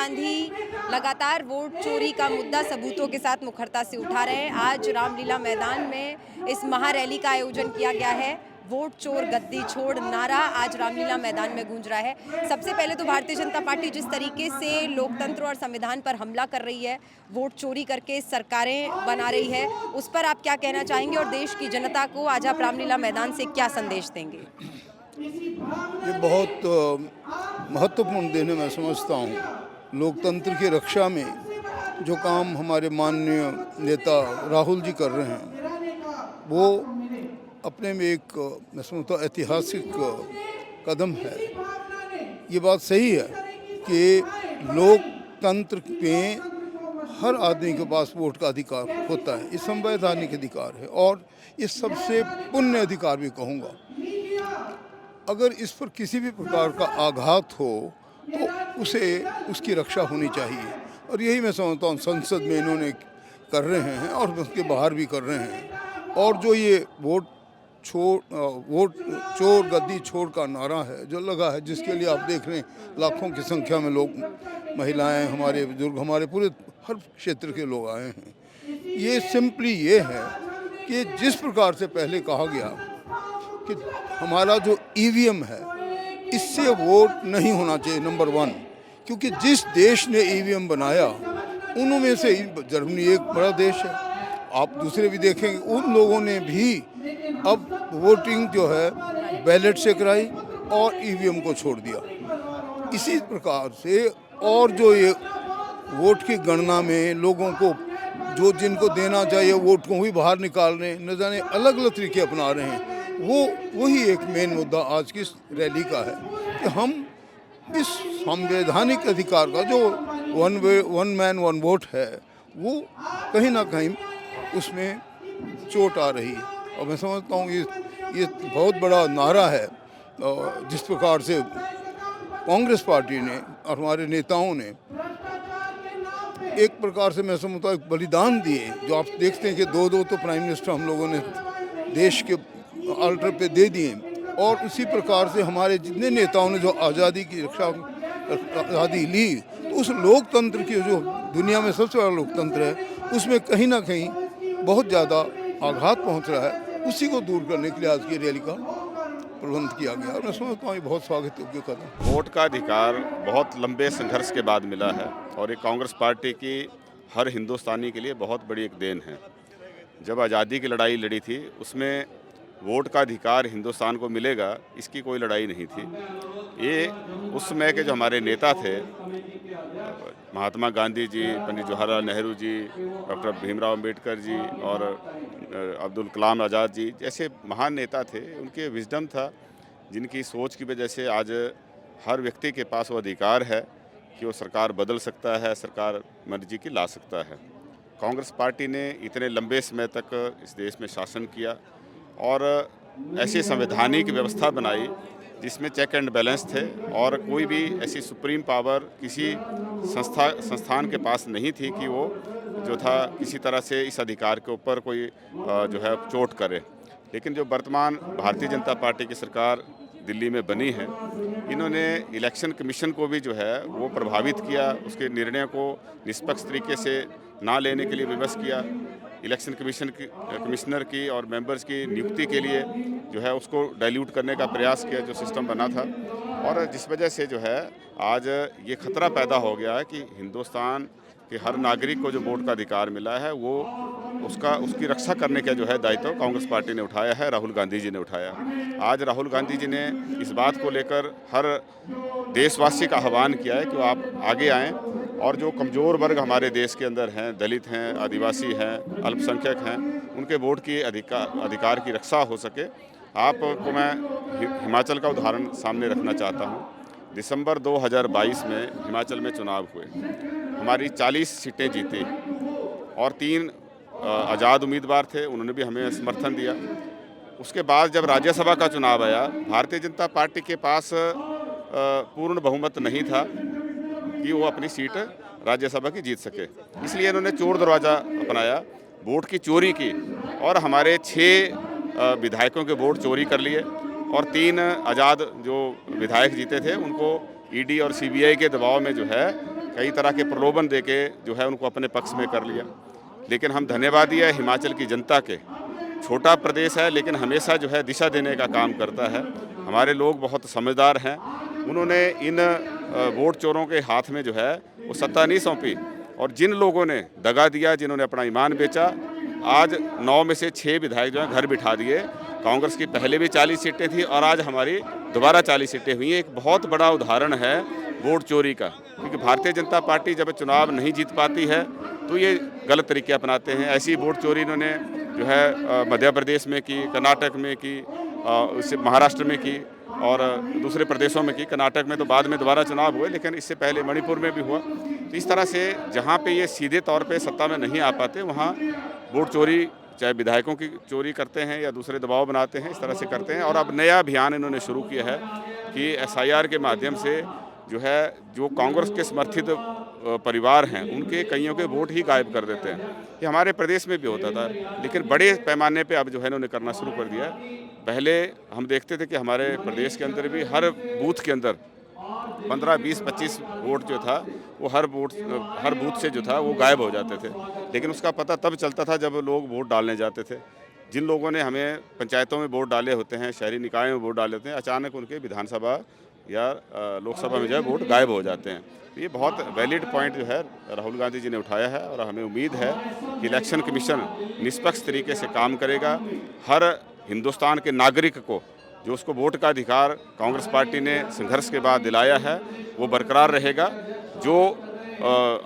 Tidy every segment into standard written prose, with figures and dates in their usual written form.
गांधी लगातार वोट चोरी का मुद्दा सबूतों के साथ मुखरता से उठा रहे हैं। आज रामलीला मैदान में इस महारैली का आयोजन किया गया है। वोट चोर गद्दी छोड़ नारा आज रामलीला मैदान में गूंज रहा है। सबसे पहले तो भारतीय जनता पार्टी जिस तरीके से लोकतंत्र और संविधान पर हमला कर रही है, वोट चोरी करके सरकारें बना रही है, उस पर आप क्या कहना चाहेंगे और देश की जनता को आज आप रामलीला मैदान से क्या संदेश देंगे? ये बहुत महत्वपूर्ण दिन है। मैं समझता हूँ लोकतंत्र की रक्षा में जो काम हमारे माननीय नेता राहुल जी कर रहे हैं वो अपने में एक मैं समझता हूँ ऐतिहासिक कदम है। ये बात सही है कि लोकतंत्र में हर आदमी के पास वोट का अधिकार होता है। ये संवैधानिक अधिकार है और ये सबसे पुण्य अधिकार भी कहूँगा। अगर इस पर किसी भी प्रकार का आघात हो तो उसे उसकी रक्षा होनी चाहिए और यही मैं समझता हूँ संसद में इन्होंने कर रहे हैं और उसके बाहर भी कर रहे हैं। और जो ये वोट चोर गद्दी छोड़ का नारा है जो लगा है, जिसके लिए आप देख रहे हैं लाखों की संख्या में लोग, महिलाएं, हमारे बुजुर्ग, हमारे पूरे हर क्षेत्र के लोग आए हैं। ये सिंपली ये है कि जिस प्रकार से पहले कहा गया कि हमारा जो ईवीएम है इससे वोट नहीं होना चाहिए, नंबर 1, क्योंकि जिस देश ने ईवीएम बनाया उनमें से जर्मनी एक बड़ा देश है। आप दूसरे भी देखेंगे, उन लोगों ने भी अब वोटिंग जो है बैलेट से कराई और ईवीएम को छोड़ दिया। इसी प्रकार से और जो ये वोट की गणना में लोगों को जो जिनको देना चाहिए वोट को भी बाहर निकाल रहे हैं, न जाने अलग अलग तरीके अपना रहे हैं। वही एक मेन मुद्दा आज की रैली का है कि हम इस संवैधानिक अधिकार का जो वन मैन वन वोट है वो कहीं ना कहीं उसमें चोट आ रही है। और मैं समझता हूँ ये बहुत बड़ा नारा है जिस प्रकार से कांग्रेस पार्टी ने और हमारे नेताओं ने एक प्रकार से मैं समझता हूँ बलिदान दिए। जो आप देखते हैं कि दो तो प्राइम मिनिस्टर हम लोगों ने देश के ऑल्टर पे दे दिए और उसी प्रकार से हमारे जितने नेताओं ने जो आज़ादी की रक्षा आज़ादी ली, तो उस लोकतंत्र की जो दुनिया में सबसे बड़ा लोकतंत्र है उसमें कहीं ना कहीं बहुत ज़्यादा आघात पहुंच रहा है। उसी को दूर करने के लिए आज की रैली का प्रबंध किया गया और मैं समझता हूँ ये बहुत स्वागत योग्य कदम। वोट का अधिकार बहुत लंबे संघर्ष के बाद मिला है और ये कांग्रेस पार्टी की हर हिंदुस्तानी के लिए बहुत बड़ी एक देन है। जब आज़ादी की लड़ाई लड़ी थी उसमें वोट का अधिकार हिंदुस्तान को मिलेगा इसकी कोई लड़ाई नहीं थी। ये उस समय के जो हमारे नेता थे, महात्मा गांधी जी, पंडित जवाहरलाल नेहरू जी, डॉक्टर भीमराव अंबेडकर जी और अब्दुल कलाम आज़ाद जी जैसे महान नेता थे, उनके विजडम था, जिनकी सोच की वजह से आज हर व्यक्ति के पास वो अधिकार है कि वो सरकार बदल सकता है, सरकार मर्जी की ला सकता है। कांग्रेस पार्टी ने इतने लंबे समय तक इस देश में शासन किया और ऐसी संवैधानिक व्यवस्था बनाई जिसमें चेक एंड बैलेंस थे और कोई भी ऐसी सुप्रीम पावर किसी संस्थान के पास नहीं थी कि वो जो था किसी तरह से इस अधिकार के ऊपर कोई जो है चोट करे। लेकिन जो वर्तमान भारतीय जनता पार्टी की सरकार दिल्ली में बनी है, इन्होंने इलेक्शन कमीशन को भी जो है वो प्रभावित किया, उसके निर्णय को निष्पक्ष तरीके से ना लेने के लिए विवश किया। इलेक्शन कमिश्नर की और मेंबर्स की नियुक्ति के लिए जो है उसको डाइल्यूट करने का प्रयास किया जो सिस्टम बना था और जिस वजह से जो है आज ये खतरा पैदा हो गया है कि हिंदुस्तान के हर नागरिक को जो वोट का अधिकार मिला है वो उसकी रक्षा करने का जो है दायित्व कांग्रेस पार्टी ने उठाया है, राहुल गांधी जी ने उठाया। आज राहुल गांधी जी ने इस बात को लेकर हर देशवासी का आह्वान किया है कि आप आगे आएँ और जो कमज़ोर वर्ग हमारे देश के अंदर हैं, दलित हैं, आदिवासी हैं, अल्पसंख्यक हैं, उनके वोट की अधिकार की रक्षा हो सके। आपको मैं हिमाचल का उदाहरण सामने रखना चाहता हूँ। दिसंबर 2022 में हिमाचल में चुनाव हुए, हमारी 40 सीटें जीती और 3 आज़ाद उम्मीदवार थे, उन्होंने भी हमें समर्थन दिया। उसके बाद जब राज्यसभा का चुनाव आया, भारतीय जनता पार्टी के पास पूर्ण बहुमत नहीं था कि वो अपनी सीट राज्यसभा की जीत सके, इसलिए इन्होंने चोर दरवाज़ा अपनाया, वोट की चोरी की और हमारे 6 विधायकों के वोट चोरी कर लिए और 3 आज़ाद जो विधायक जीते थे उनको ईडी और सीबीआई के दबाव में जो है कई तरह के प्रलोभन देके जो है उनको अपने पक्ष में कर लिया। लेकिन हम धन्यवादी है हिमाचल की जनता के, छोटा प्रदेश है लेकिन हमेशा जो है दिशा देने का काम करता है। हमारे लोग बहुत समझदार हैं, उन्होंने इन वोट चोरों के हाथ में जो है वो सत्ता नहीं सौंपी, और जिन लोगों ने दगा दिया, जिन्होंने अपना ईमान बेचा, आज 9 में से 6 विधायक जो हैं घर बिठा दिए। कांग्रेस की पहले भी 40 सीटें थी और आज हमारी दोबारा 40 सीटें हुई हैं। एक बहुत बड़ा उदाहरण है वोट चोरी का, क्योंकि भारतीय जनता पार्टी जब चुनाव नहीं जीत पाती है तो ये गलत तरीके अपनाते हैं। ऐसी वोट चोरी इन्होंने जो है मध्य प्रदेश में की, कर्नाटक में की, उससे महाराष्ट्र में की और दूसरे प्रदेशों में की। कर्नाटक में तो बाद में दोबारा चुनाव हुए, लेकिन इससे पहले मणिपुर में भी हुआ। तो इस तरह से जहाँ पे ये सीधे तौर पे सत्ता में नहीं आ पाते, वहाँ वोट चोरी, चाहे विधायकों की चोरी करते हैं या दूसरे दबाव बनाते हैं, इस तरह से करते हैं। और अब नया अभियान इन्होंने शुरू किया है कि SIR के माध्यम से जो है जो कांग्रेस के समर्थित परिवार हैं उनके कईयों के वोट ही गायब कर देते हैं। ये हमारे प्रदेश में भी होता था, लेकिन बड़े पैमाने पे अब जो है इन्होंने करना शुरू कर दिया। पहले हम देखते थे कि हमारे प्रदेश के अंदर भी हर बूथ के अंदर 15, 20, 25 वोट जो था वो हर बूथ से जो था वो गायब हो जाते थे। लेकिन उसका पता तब चलता था जब लोग वोट डालने जाते थे। जिन लोगों ने हमें पंचायतों में वोट डाले होते हैं, शहरी निकायों में वोट डाले होते हैं, अचानक उनके विधानसभा या लोकसभा में जो है वोट गायब हो जाते हैं। तो ये बहुत वैलिड पॉइंट जो है राहुल गांधी जी ने उठाया है, और हमें उम्मीद है कि इलेक्शन कमीशन निष्पक्ष तरीके से काम करेगा। हर हिंदुस्तान के नागरिक को जो उसको वोट का अधिकार कांग्रेस पार्टी ने संघर्ष के बाद दिलाया है वो बरकरार रहेगा। जो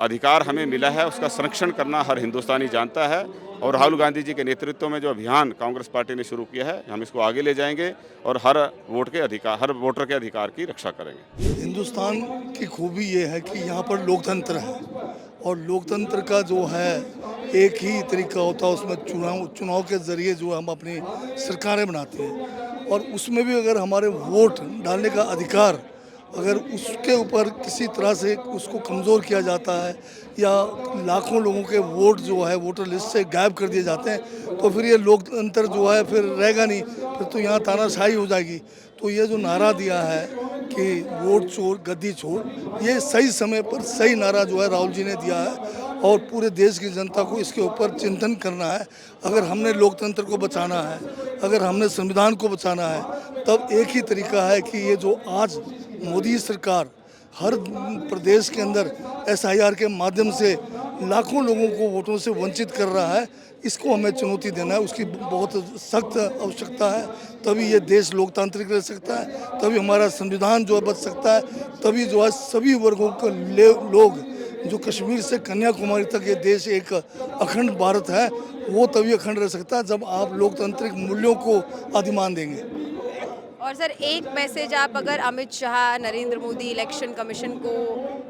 अधिकार हमें मिला है उसका संरक्षण करना हर हिंदुस्तानी जानता है, और राहुल गांधी जी के नेतृत्व में जो अभियान कांग्रेस पार्टी ने शुरू किया है, हम इसको आगे ले जाएंगे और हर वोटर के अधिकार की रक्षा करेंगे। हिंदुस्तान की खूबी ये है कि यहाँ पर लोकतंत्र है, और लोकतंत्र का जो है एक ही तरीका होता है, उसमें चुनाव के ज़रिए जो हम अपनी सरकारें बनाते हैं। और उसमें भी अगर हमारे वोट डालने का अधिकार अगर उसके ऊपर किसी तरह से उसको कमज़ोर किया जाता है, या लाखों लोगों के वोट जो है वोटर लिस्ट से गायब कर दिए जाते हैं, तो फिर ये लोकतंत्र जो है फिर रहेगा नहीं, फिर तो यहाँ तानाशाही हो जाएगी। तो ये जो नारा दिया है कि वोट चोर गद्दी छोड़, ये सही समय पर सही नारा जो है राहुल जी ने दिया है, और पूरे देश की जनता को इसके ऊपर चिंतन करना है। अगर हमने लोकतंत्र को बचाना है, अगर हमने संविधान को बचाना है, तब एक ही तरीका है कि ये जो आज मोदी सरकार हर प्रदेश के अंदर SIR के माध्यम से लाखों लोगों को वोटों से वंचित कर रहा है, इसको हमें चुनौती देना है। उसकी बहुत सख्त आवश्यकता है, तभी ये देश लोकतांत्रिक रह सकता है, तभी हमारा संविधान जो है बच सकता है, तभी जो है सभी वर्गों के लोग जो कश्मीर से कन्याकुमारी तक ये देश एक अखंड भारत है, वो तभी अखंड रह सकता है जब आप लोकतांत्रिक मूल्यों को आदिमान देंगे। और सर, एक मैसेज आप अगर अमित शाह, नरेंद्र मोदी, इलेक्शन कमीशन को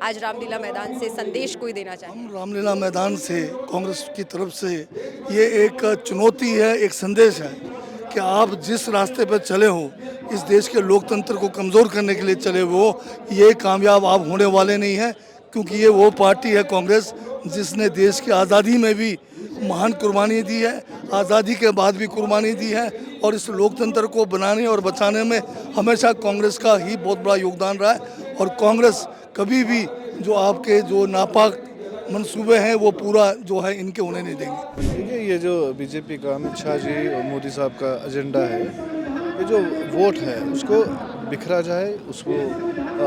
आज रामलीला मैदान से संदेश कोई देना चाहें? हम रामलीला मैदान से कांग्रेस की तरफ से ये एक चुनौती है, एक संदेश है कि आप जिस रास्ते पर चले हो, इस देश के लोकतंत्र को कमज़ोर करने के लिए चले हो, ये कामयाब आप होने वाले नहीं हैं। क्योंकि ये वो पार्टी है कांग्रेस जिसने देश की आज़ादी में भी महान कुर्बानी दी है, आज़ादी के बाद भी कुर्बानी दी है, और इस लोकतंत्र को बनाने और बचाने में हमेशा कांग्रेस का ही बहुत बड़ा योगदान रहा है। और कांग्रेस कभी भी जो आपके जो नापाक मंसूबे हैं वो पूरा जो है इनके होने नहीं देंगे। देखिए, ये जो बीजेपी का अमित शाह जी और मोदी साहब का एजेंडा है, ये जो वोट है उसको बिखरा जाए, उसको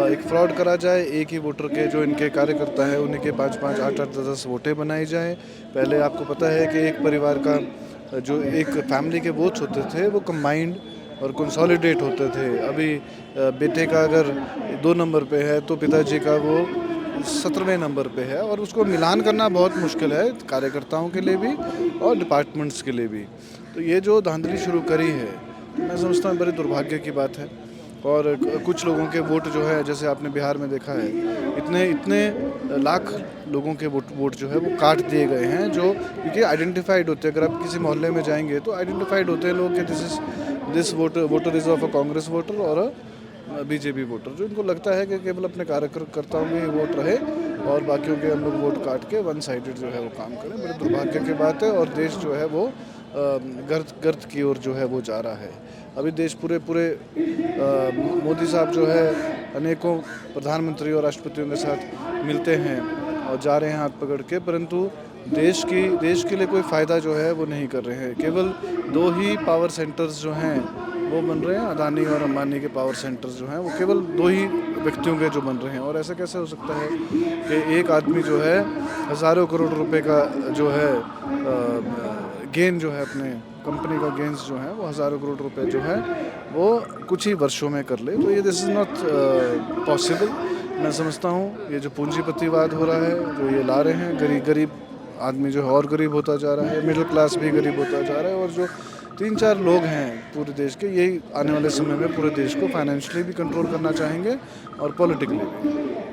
एक फ्रॉड करा जाए। एक ही वोटर के जो इनके कार्यकर्ता हैं उनके 5-5, 8-8, 10-10 वोटें बनाई जाएं। पहले आपको पता है कि एक परिवार का जो एक फैमिली के वोट्स होते थे वो कंबाइंड और कंसोलिडेट होते थे। अभी बेटे का अगर 2 नंबर पे है तो पिताजी का वो 17वें नंबर पे है, और उसको मिलान करना बहुत मुश्किल है कार्यकर्ताओं के लिए भी और डिपार्टमेंट्स के लिए भी। तो ये जो धांधली शुरू करी है, मैं समझता हूँ बड़े दुर्भाग्य की बात है। और कुछ लोगों के वोट जो है, जैसे आपने बिहार में देखा है, इतने लाख लोगों के वोट जो है वो काट दिए गए हैं, जो क्योंकि आइडेंटिफाइड होते हैं। अगर आप किसी मोहल्ले में जाएंगे तो आइडेंटिफाइड होते हैं लोग कि this voter is of a Congress voter और बीजेपी वोटर, जो इनको लगता है कि केवल अपने कार्यकर्ताओं में ही वोट रहे और बाकियों के हम लोग वोट काट के वन साइडेड जो है वो काम करें। बड़े दुर्भाग्य की बात है, और देश जो है वो गर्त की ओर जो है वो जा रहा है। अभी देश पूरे मोदी साहब जो है अनेकों प्रधानमंत्री और राष्ट्रपतियों के साथ मिलते हैं और जा रहे हैं हाथ पकड़ के, परंतु देश के लिए कोई फ़ायदा जो है वो नहीं कर रहे हैं। केवल 2 ही पावर सेंटर्स जो हैं वो बन रहे हैं, अदानी और अंबानी के पावर सेंटर्स जो हैं वो केवल 2 ही व्यक्तियों के जो बन रहे हैं। और ऐसा कैसे हो सकता है कि एक आदमी जो है हज़ारों करोड़ रुपए का जो है गेन जो है, अपने कंपनी का गेंस जो है वो हज़ारों करोड़ रुपए जो है वो कुछ ही वर्षों में कर ले, तो ये दिस इज़ नॉट पॉसिबल। मैं समझता हूँ ये जो पूंजीपतिवाद हो रहा है, जो ये ला रहे हैं, गरीब आदमी जो है और गरीब होता जा रहा है, मिडिल क्लास भी गरीब होता जा रहा है, और जो 3-4 लोग हैं पूरे देश के, यही आने वाले समय में पूरे देश को फाइनेंशियली भी कंट्रोल करना चाहेंगे और पॉलिटिकली भी।